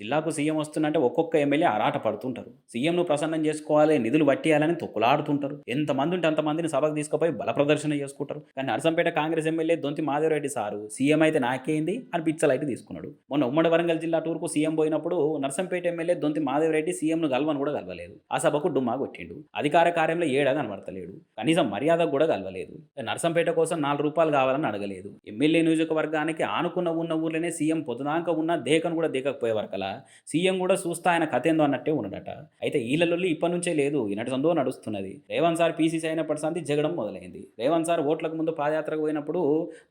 జిల్లాకు సీఎం వస్తున్నంటే ఒక్కొక్క ఎమ్మెల్యే ఆరాట పడుతుంటారు. సీఎంను ప్రసన్నం చేసుకోవాలి, నిధులు పట్టేయాలని తొక్కులాడుతుంటారు. ఎంతమంది ఉంటే అంతమందిని సభకు తీసుకుపోయి బల ప్రదర్శన చేసుకుంటారు. కానీ నర్సంపేట కాంగ్రెస్ ఎమ్మెల్యే దొంతి మాధవరెడ్డి సారు సీఎం అయితే నాకేంది అని పిచ్చలైట్ తీసుకున్నాడు. మొన్న ఉమ్మడి వరంగల్ జిల్లా టూర్కు సీఎం పోయినప్పుడు నర్సంపేట ఎమ్మెల్యే దొంతి మాధవరెడ్డి సీఎంను గల్వను కూడా కలవలేదు. ఆ సభకు డుమ్మా కొట్టిండు. అధికార కార్యంలో ఏడా కనబడతలేడు. కనీసం మర్యాద కూడా కలవలేదు. నర్సంపేట కోసం ₹4 కావాలని అడగలేదు. ఎమ్మెల్యే నియోజకవర్గానికి ఆనుకున్న ఉన్న ఊర్లోనే సీఎం పొద్దునాక ఉన్న దేకను కూడా దేకకపోయే వరకలా సీఎం కూడా చూస్తా ఆయన కథ ఏందో అన్నట్టే ఉన్నాడట. అయితే ఈళ్ళల్లి ఇప్పటి నుంచే లేదు, ఈనటి సందో నడుస్తున్నది. రేవంత్ సార్ పీసీసీ అయినప్పటి సంది జగడం మొదలైంది. రేవంత్ సార్ ఓట్లకు ముందు పాదయాత్రకు పోయినప్పుడు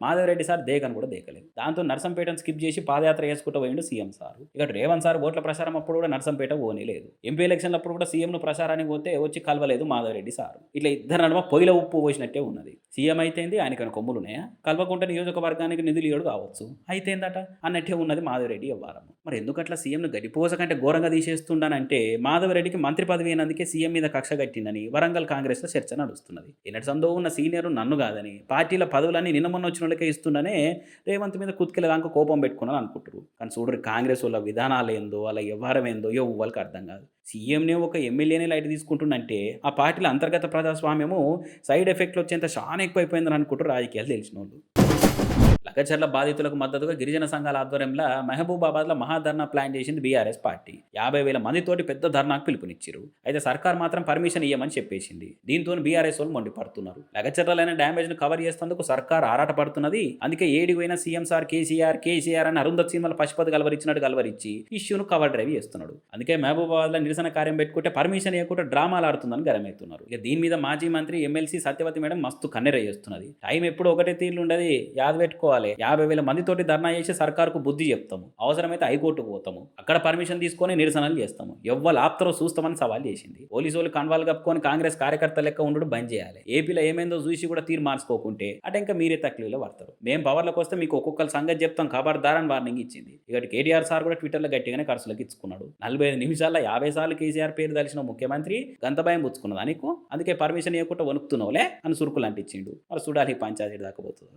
మాధవరెడ్డి సార్ దేకను కూడా దేకలేదు. దాంతో నర్సంపేటను స్కిప్ చేసి పాదయాత్ర చేసుకుంటూ పోయిండు సీఎం సార్. ఇక రేవంత్ సార్ ఓట్ల ప్రచారం అప్పుడు కూడా నర్సంపేట పోనీ లేదు. ఎంపీ ఎలక్షన్లప్పుడు కూడా సీఎంను ప్రచారానికి పోతే వచ్చి కలవలేదు మాధవరెడ్డి సార్. ఇట్లా ఇద్దరు నడుమ పొయ్యిల ఉప్పు పోసినట్టే ఉన్నది. సీఎం అయితేంది, ఆయనకైనా కొమ్ములున్నాయా? కల్వకుంట నియోజకవర్గానికి నిధులు ఇయ్యడు కావచ్చు, అయితేందట అన్నట్టే ఉన్నది మాధవరెడ్డి వ్యవహారం. మరి ఎందుకట్లా సీఎంను గడిపోస కంటే ఘోరంగా తీసేస్తుండనంటే మాధవరెడ్డికి మంత్రి పదవి అయినందుకే సీఎం మీద కక్ష కట్టిందని వరంగల్ కాంగ్రెస్లో చర్చ నడుస్తున్నది. ఎన్నటి సందో ఉన్న సీనియర్ నన్ను కాదని పార్టీల పదవులన్నీ నిన్న మొన్న వచ్చిన వాళ్ళకే ఇస్తుండనే రేవంత్ మీద కుత్కిల దాకా కోపం పెట్టుకున్నాను అనుకుంటారు. కానీ చూడరు కాంగ్రెస్ వాళ్ళ విధానాలు ఏందో, వాళ్ళ వ్యవహారం ఏందో వాళ్ళకి అర్థం కాదు. సీఎంనే ఒక ఎమ్మెల్యేనే లైట్ తీసుకుంటుండంటే ఆ పార్టీల అంతర్గత ప్రజాస్వామ్యము సైడ్ ఎఫెక్ట్లు వచ్చేంత చాలా ఎక్కువైపోయిందని అనుకుంటారు రాజకీయాలు తెలిసిన వాళ్ళు. లగచర్ల బాధితులకు మద్దతుగా గిరిజన సంఘాల ఆధ్వర్యంలో మహబూబాబాద్లో మహాధర్నా ప్లాన్ చేసింది బీఆర్ఎస్ పార్టీ. 50,000 మందితోటి పెద్ద ధర్నాకు పిలుపునిచ్చారు. అయితే సర్కార్ మాత్రం పర్మిషన్ ఇవ్వమని చెప్పేసింది. దీంతో బీఆర్ఎస్ వాళ్ళు మండిపడుతున్నారు. లగచర్లైన డ్యామేజ్ను కవర్ చేసేందుకు సర్కార్ ఆరాట పడుతున్నది. అందుకే ఏడిపోయిన సీఎం సార్ కేసీఆర్ అని అరుంధత్ సీమల పశుపతి కలవరిచ్చినట్టు కలవరించి ఇష్యూను కవర్ డ్రైవ్ చేస్తున్నాడు. అందుకే మహబూబాబాద్లో నిరసన కార్యం పెట్టుకుంటే పర్మిషన్ ఇవ్వకుండా డ్రామాలు ఆడుతుందని గరమవుతున్నారు. ఇక దీని మీద మాజీ మంత్రి ఎమ్మెల్సీ సత్యవతి మేడం మస్తు కన్నెర చేస్తున్నది. టైం ఎప్పుడు ఒకటే తీర్లు ఉండదు, యాద పెట్టుకోవాలి. 50,000 మందితోటి ధర్నా చేసి సర్కారుకు బుద్ధి చెప్తాము, అవసరమైతే హైకోర్టుకు పోతాము, అక్కడ పర్మిషన్ తీసుకొని నిరసనలు చేస్తాము, ఎవ్వరు ఆప్తరో చూస్తామని సవాల్ చేసింది. పోలీసులు కన్వాలు కప్పుకొని కాంగ్రెస్ కార్యకర్త లెక్క ఉండడు బంద్ చేయాలి. ఏపీలో ఏమైందో చూసి కూడా తీరు మార్చుకోకుంటే అట ఇంకా మీరే తక్కువలో పడతారు. మేము పవర్లకు వస్తే మీకు ఒక్కొక్కరు సంగతి చెప్తాం ఖబర్దారని వార్నింగ్ ఇచ్చింది. ఇక కేటీఆర్ సార్ కూడా ట్విట్టర్లో గట్టిగానే ఖర్చులకు ఇచ్చుకున్నాడు. 45 నిమిషాల్లో 50 సార్లు కేసీఆర్ పేరు తెలిసిన ముఖ్యమంత్రి గంత భయం పుచ్చుకున్నదా నీకు? అందుకే పర్మిషన్ ఇవ్వకుండా వణుకుతున్నావులే అని సురుకులు అంటించిండు. మరి చూడాలి పంచాయతీ దాకపోతుంది.